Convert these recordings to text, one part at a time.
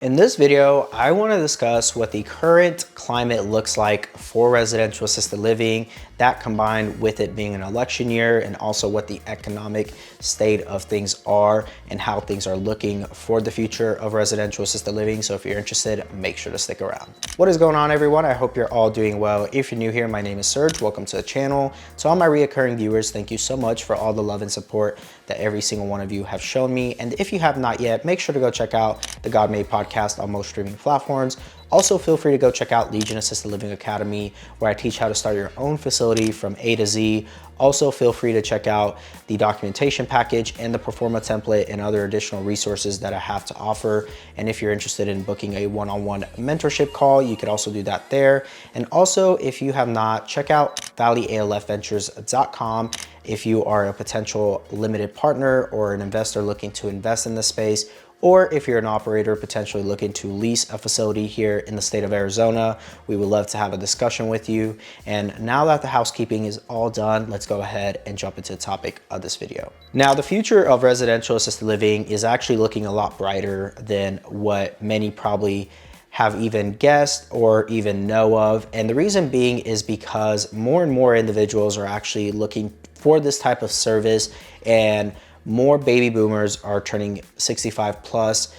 In this video, I want to discuss what the current climate looks like for residential assisted living, that combined with it being an election year, and also what the economic state of things are and how things are looking for the future of residential assisted living. So if you're interested, make sure to stick around. What is going on, everyone? I hope you're all doing well. If you're new here, my name is Serge. Welcome to the channel. To all my reoccurring viewers, thank you so much for all the love and support that every single one of you have shown me. And if you have not yet, make sure to go check out the God Made podcast on most streaming platforms. Also, feel free to go check out Legion Assisted Living Academy, where I teach how to start your own facility from A to Z. Also, feel free to check out the documentation package and the Performa template and other additional resources that I have to offer. And if you're interested in booking a one-on-one mentorship call, you could also do that there. And also, if you have not, check out valleyalfventures.com if you are a potential limited partner or an investor looking to invest in this space, or if you're an operator potentially looking to lease a facility here in the state of Arizona. We would love to have a discussion with you. And now that the housekeeping is all done, let's go ahead and jump into the topic of this video. Now, the future of residential assisted living is actually looking a lot brighter than what many probably have even guessed or even know of. And the reason being is because more and more individuals are actually looking for this type of service, and more baby boomers are turning 65 plus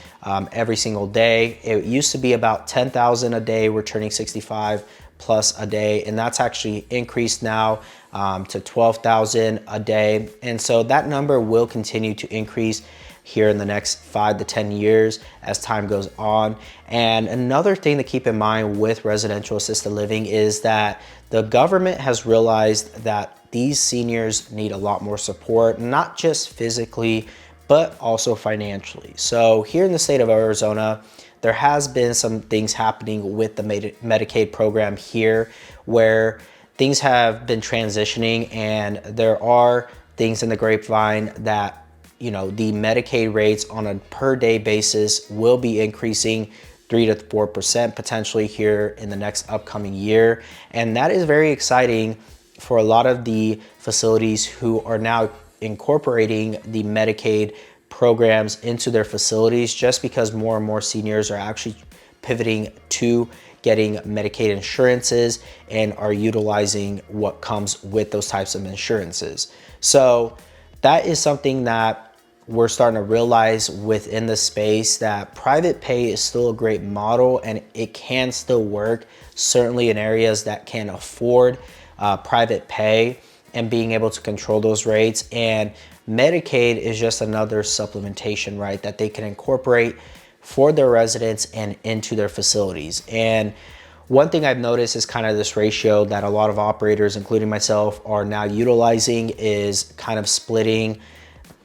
every single day. It used to be about 10,000 a day. We're turning 65 plus a day, and that's actually increased now to 12,000 a day. And so that number will continue to increase here in the next 5 to 10 years as time goes on. And another thing to keep in mind with residential assisted living is that the government has realized that these seniors need a lot more support, not just physically, but also financially. So here in the state of Arizona, there has been some things happening with the Medicaid program here where things have been transitioning, and there are things in the grapevine that the Medicaid rates on a per day basis will be increasing 3 to 4% potentially here in the next upcoming year. And that is very exciting for a lot of the facilities who are now incorporating the Medicaid programs into their facilities, just because more and more seniors are actually pivoting to getting Medicaid insurances and are utilizing what comes with those types of insurances. So that is something that we're starting to realize within the space, that private pay is still a great model and it can still work, certainly in areas that can afford private pay and being able to control those rates. And Medicaid is just another supplementation, right, that they can incorporate for their residents and into their facilities. And one thing I've noticed is kind of this ratio that a lot of operators, including myself, are now utilizing, is kind of splitting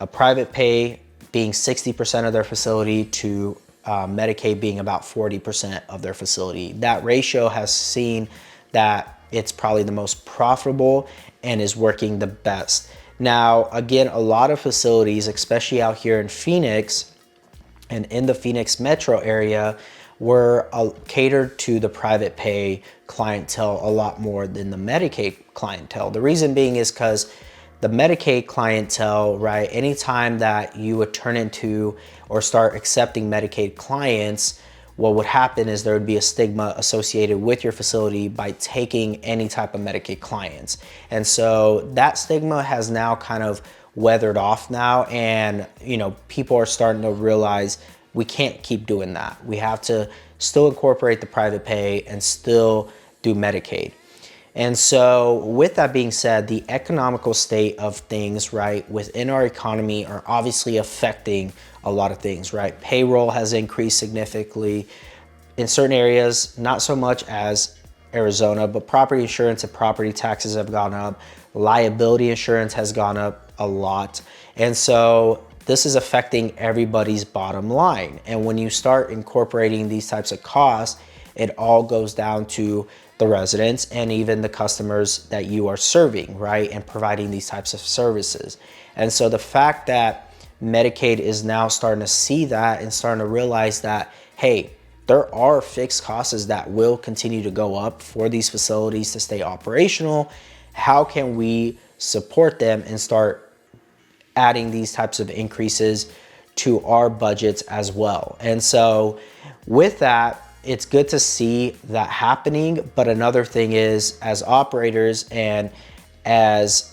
a private pay being 60% of their facility to Medicaid being about 40% of their facility. That ratio has seen that it's probably the most profitable and is working the best. Now, again, a lot of facilities, especially out here in Phoenix and in the Phoenix metro area, were catered to the private pay clientele a lot more than the Medicaid clientele. The reason being is because the Medicaid clientele, right, anytime that you would turn into or start accepting Medicaid clients, what would happen is there would be a stigma associated with your facility by taking any type of Medicaid clients. And so that stigma has now kind of weathered off now, and people are starting to realize we can't keep doing that. We have to still incorporate the private pay and still do Medicaid. And so with that being said, the economical state of things, right, within our economy are obviously affecting a lot of things, right? Payroll has increased significantly in certain areas, not so much as Arizona, but property insurance and property taxes have gone up. Liability insurance has gone up a lot. And so this is affecting everybody's bottom line. And when you start incorporating these types of costs, it all goes down to the residents and even the customers that you are serving, right, and providing these types of services. And so the fact that Medicaid is now starting to see that and starting to realize that, hey, there are fixed costs that will continue to go up for these facilities to stay operational. How can we support them and start adding these types of increases to our budgets as well? And so with that, it's good to see that happening. But another thing is, as operators and as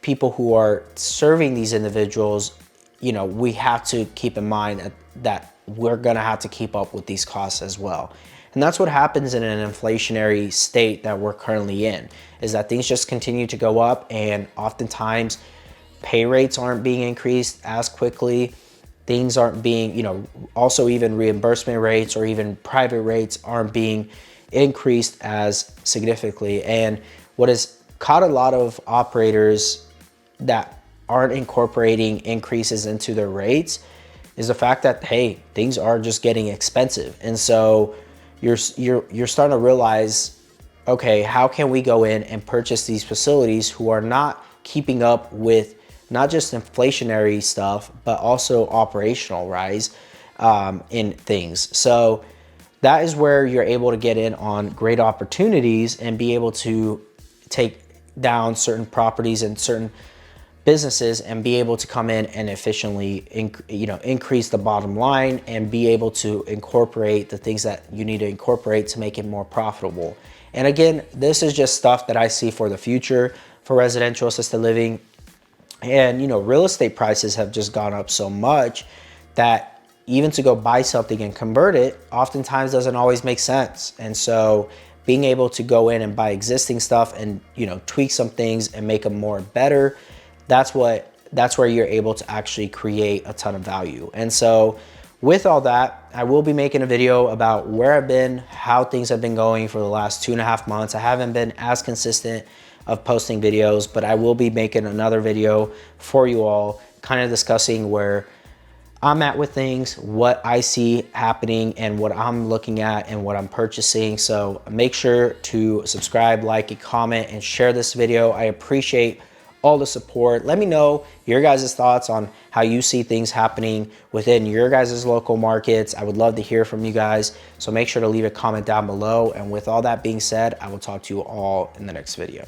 people who are serving these individuals, you know, we have to keep in mind that we're gonna have to keep up with these costs as well. And that's what happens in an inflationary state that we're currently in, is that things just continue to go up, and oftentimes pay rates aren't being increased as quickly. Things aren't being, you know, also even reimbursement rates or even private rates aren't being increased as significantly. And what has caught a lot of operators that aren't incorporating increases into their rates is the fact that, hey, things are just getting expensive. And so you're starting to realize, okay, how can we go in and purchase these facilities who are not keeping up with not just inflationary stuff, but also operational rise in things. So that is where you're able to get in on great opportunities and be able to take down certain properties and certain businesses and be able to come in and efficiently increase the bottom line and be able to incorporate the things that you need to incorporate to make it more profitable. And again, this is just stuff that I see for the future for residential assisted living. And, you know, real estate prices have just gone up so much that even to go buy something and convert it oftentimes doesn't always make sense. And so being able to go in and buy existing stuff and, you know, tweak some things and make them more better, that's where you're able to actually create a ton of value. And so with all that, I will be making a video about where I've been, how things have been going for the last 2.5 months. I haven't been as consistent of posting videos, but I will be making another video for you all, kind of discussing where I'm at with things, what I see happening and what I'm looking at and what I'm purchasing. So make sure to subscribe, like, and comment, and share this video. I appreciate all the support. Let me know your guys' thoughts on how you see things happening within your guys' local markets. I would love to hear from you guys. So make sure to leave a comment down below. And with all that being said, I will talk to you all in the next video.